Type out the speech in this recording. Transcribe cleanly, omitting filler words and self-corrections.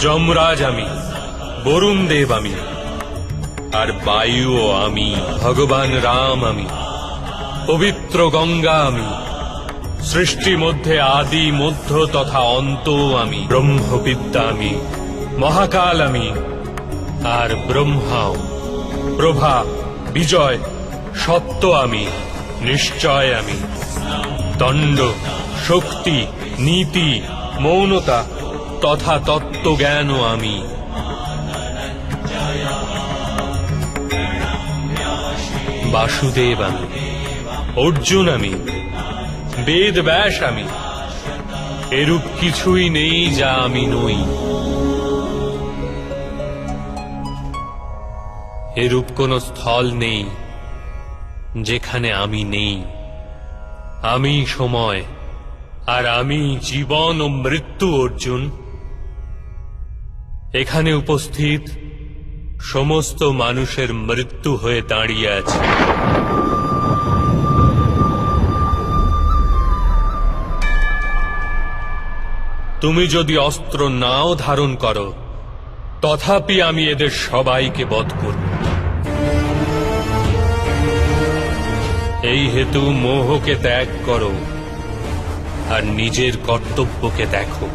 যমরাজ আমি, বরুণ দেব আমি, আর বায়ুও আমি, ভগবান রাম আমি, পবিত্র গঙ্গা আমি, সৃষ্টি মধ্যে আদি মধ্য তথা অন্ত আমি, ব্রহ্মবিদ্যা আমি, মহাকাল আমি, আর ব্রহ্মাও, প্রভা, বিজয়, সত্য আমি, নিশ্চয় আমি, দণ্ড, শক্তি, নীতি, মৌনতা তথা তত্ত্বজ্ঞানও আমি। বাসুদেব আমি, অর্জুন আমি, বেদ ব্যাস আমি, এরূপ কিছুই নেই যা আমি নই। এরূপ কোন স্থল নেই যেখানে আমি নেই। আমি সময়, আর আমি জীবন ও মৃত্যু। অর্জুন, এখানে উপস্থিত সমস্ত মানুষের মৃত্যু হয়ে দাঁড়িয়ে আছে। তুমি যদি অস্ত্র নাও ধারণ করো, তথাপি আমি এদের সবাইকে বধ করব। এই হেতু মোহকে ত্যাগ করো আর নিজের কর্তব্যকে দেখো।